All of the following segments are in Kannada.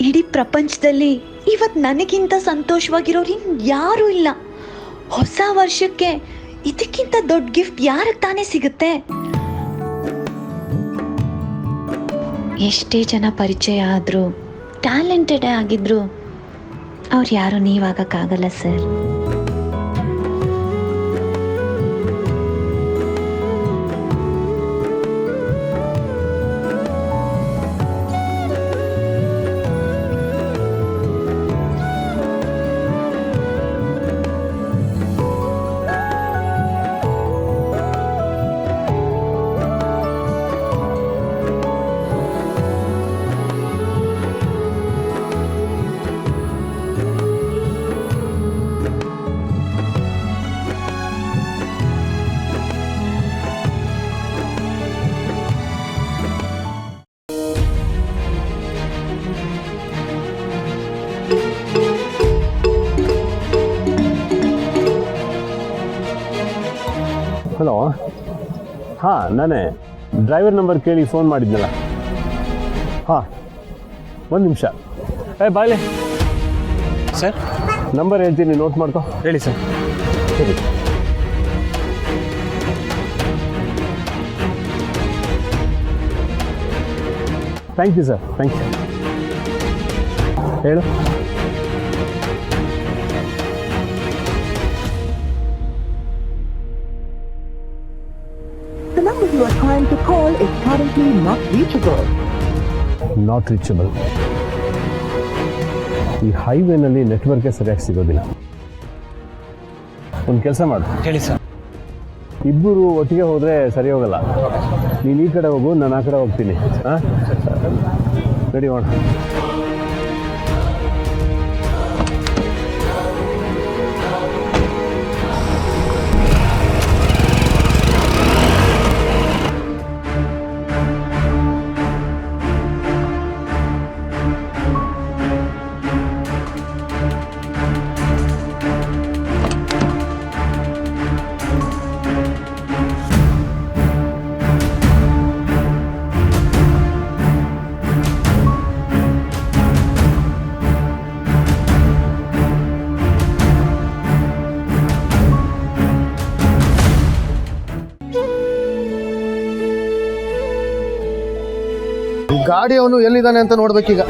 ಇಡೀ ಪ್ರಪಂಚದಲ್ಲಿ ಇವತ್ತು ನನಗಿಂತ ಸಂತೋಷವಾಗಿರೋರು ಯಾರೂ ಇಲ್ಲ. ಹೊಸ ವರ್ಷಕ್ಕೆ ಇದಕ್ಕಿಂತ ದೊಡ್ಡ ಗಿಫ್ಟ್ ಯಾರಿಗೆ ತಾನೇ ಸಿಗುತ್ತೆ? ಎಷ್ಟೇ ಜನ ಪರಿಚಯ ಆದರೂ, ಟ್ಯಾಲೆಂಟೆಡ್ ಆಗಿದ್ರು, ಅವ್ರು ಯಾರು ನೀವಾಗಕ್ಕಾಗಲ್ಲ ಸರ್. ಹಲೋ, ಹಾಂ ನಾನೇ ಡ್ರೈವರ್ ನಂಬರ್ ಕೇಳಿ ಫೋನ್ ಮಾಡಿದ್ನಲ್ಲ. ಹಾಂ, ಒಂದು ನಿಮಿಷ. ಬಾಯ್ಲೆ ಸರ್, ನಂಬರ್ ಹೇಳ್ತೀನಿ, ನೋಟ್ ಮಾಡ್ಕೊ. ಹೇಳಿ ಸರ್. ಸರಿ. Thank you sir, thank you. ಹೇಳು. The number you are trying to call is currently not reachable. Not reachable. ಈ ಹೈವೇನಲ್ಲಿ ನೆಟ್ವರ್ಕೇ ಸರಿಯಾಗಿ ಸಿಗೋದಿಲ್ಲ. ಒಂದು ಕೆಲಸ ಮಾಡು. ಹೇಳಿ ಸರ್. ಇಬ್ಬರು ಒಟ್ಟಿಗೆ ಹೋದರೆ ಸರಿ ಹೋಗಲ್ಲ. ನೀನು ಈ ಕಡೆ ಹೋಗು, ನಾನು ಆ ಕಡೆ ಹೋಗ್ತೀನಿ. ಹಾಂ, ರೆಡಿ ಮಾಡು. ಗಾಡಿ ಅವನು ಎಲ್ಲಿದ್ದಾನೆ ಅಂತ ನೋಡ್ಬೇಕೀಗ.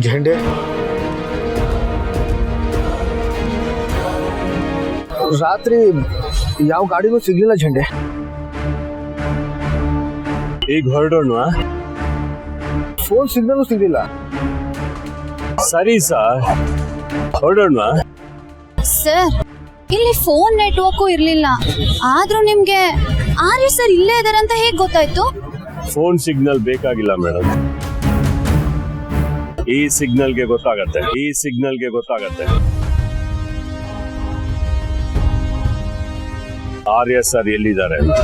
झंडे ರಾತ್ರಿ ಯಾವ ಗಾಡಿನೂ ಸಿಗ್ಲಿಲ್ಲ. झंडे ಈಗ ಹೊರಡೋಣ. ಫೋನ್ ಸಿಗ್ನಲ್ ಸಿಗ್ಲಿಲ್ಲ. ಸರಿ ಸರ್, ಹೊರಡೋಣ. ಸರ್, ಇಲ್ಲಿ ಫೋನ್ ನೆಟ್ವರ್ಕು ಇರ್ಲಿಲ್ಲ. ಆದ್ರೂ ನಿಮ್ಗೆ ಆರ್ಯ ಸರ್ ಇಲ್ಲೇ ಇದಾರೆ ಅಂತ ಹೇಗ್ ಗೊತ್ತಾಯ್ತು? ಫೋನ್ ಸಿಗ್ನಲ್ ಬೇಕಾಗಿಲ್ಲ ಮೇಡಮ್. ಈ ಸಿಗ್ನಲ್ಗೆ ಗೊತ್ತಾಗತ್ತೆ. ಆರ್ಯ ಸರ್ ಎಲ್ಲಿದ್ದಾರೆ ಅಂತ.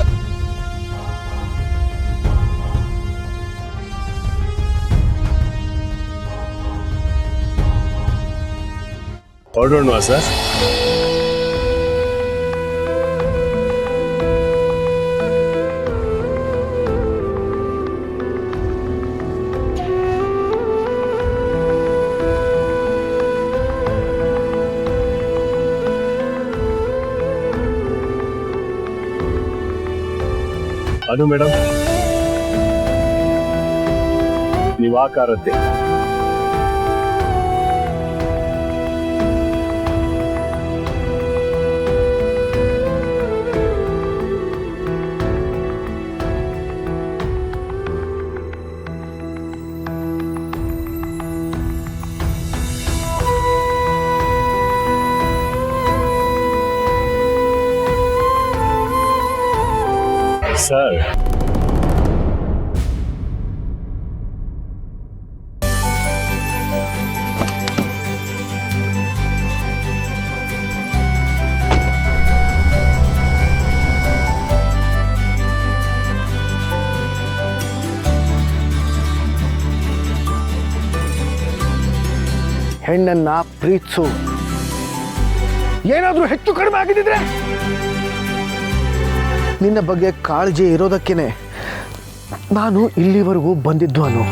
ಹೊರಡೋಣ ಸರ್. ಅನು ಮೇಡಮ್, ನೀವು ಆ ಕಾರತ್ತೆ. ಸರ್, ಹೆಣ್ಣನ್ನ ಪ್ರೀತಿಸು. ಏನಾದ್ರೂ ಹೆಚ್ಚು ಕಡಿಮೆ ಆಗಿದ್ದಿದ್ರೆ ನಿನ್ನ ಬಗ್ಗೆ ಕಾಳಜಿ ಇರೋದಕ್ಕೇನೆ ನಾನು ಇಲ್ಲಿವರೆಗೂ ಬಂದಿದ್ದು Anu.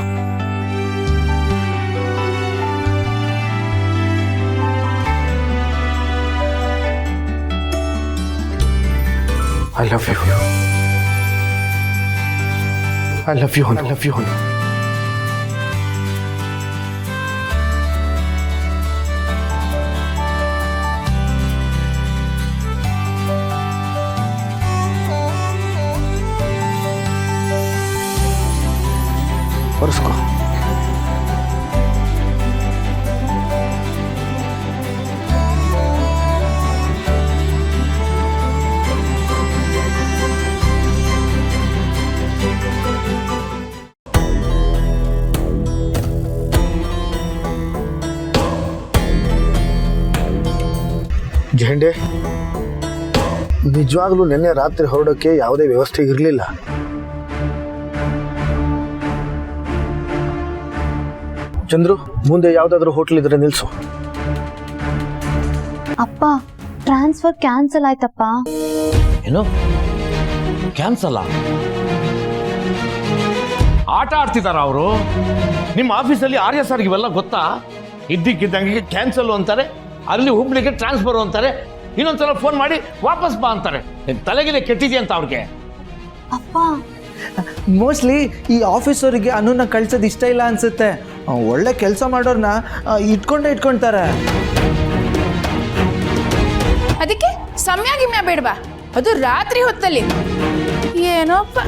I love you. I love you. I love you. ಒರೆಸ್ಕೋ. ಜೆಂಡೆ, ನಿಜವಾಗ್ಲೂ ನಿನ್ನೆ ರಾತ್ರಿ ಹೊರಡೋಕ್ಕೆ ಯಾವುದೇ ವ್ಯವಸ್ಥೆ ಇರಲಿಲ್ಲ. ಚಂದ್ರು, ಮುಂದೆ ಯಾವ್ದಾದ್ರು ಹೋಟ್ಲ್ ಇದ್ರೆ ನಿಲ್ಸು. ಅಪ್ಪ, ಟ್ರಾನ್ಸ್ಫರ್ ಕ್ಯಾನ್ಸಲ್ ಆಯ್ತಪ್ಪ. ಏನು ಕ್ಯಾನ್ಸಲ್? ಆಟ ಆಡ್ತಿದಾರ ಅವರು? ನಿಮ್ಮ ಆಫೀಸಲ್ಲಿ ಆರ್ಯ ಸರ್ಗೆ ಇವೆಲ್ಲ ಗೊತ್ತಾ? ಇದ್ದಕ್ಕಿದ್ದಂಗೆ ಕ್ಯಾನ್ಸಲ್ ಅಂತಾರೆ, ಅಲ್ಲಿ ಹುಬ್ಳಿಗೆ ಟ್ರಾನ್ಸ್ಫರ್ ಅಂತಾರೆ, ಇನ್ನೊಂದ್ಸಲ ಫೋನ್ ಮಾಡಿ ವಾಪಸ್ ಬಾ ಅಂತಾರೆ. ತಲೆಗಿಲೆ ಕೆಟ್ಟಿದೆ ಅಂತ ಅವ್ರಿಗೆ. ಅಪ್ಪ, ಮೋಸ್ಟ್ಲಿ ಈ ಆಫೀಸರಿಗೆ ಅನ್ನನ್ನ ಕಳ್ಸೋದು ಇಷ್ಟ ಇಲ್ಲ ಅನ್ಸುತ್ತೆ. ಒಳ್ಳೆ ಕೆಲಸ ಮಾಡೋರ್ನ ಇಟ್ಕೊಂತಾರೆ. ಅದಕ್ಕೆ ಸಮಯ ಗಿಮ್ಯ ಬೇಡವಾ? ಅದು ರಾತ್ರಿ ಹೊತ್ತಲ್ಲಿ ಏನೋಪ್ಪ.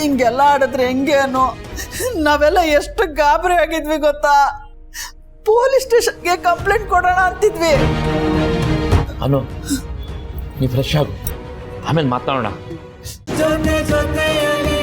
ಹಿಂಗೆಲ್ಲ ಆಡಿದ್ರೆ ಹೆಂಗೆ ಅನ್ನೋ? ನಾವೆಲ್ಲ ಎಷ್ಟು ಗಾಬರಿ ಆಗಿದ್ವಿ ಗೊತ್ತಾ? ಪೊಲೀಸ್ ಸ್ಟೇಷನ್ಗೆ ಕಂಪ್ಲೇಂಟ್ ಕೊಡೋಣ ಅಂತಿದ್ವಿ. ಅನು, ನೀ ಫ್ರೆಶ್ ಆಗು, ಆಮೇಲೆ ಮಾತಾಡೋಣ. ಜೊತೆ ಜೊತೆಯಲ್ಲಿ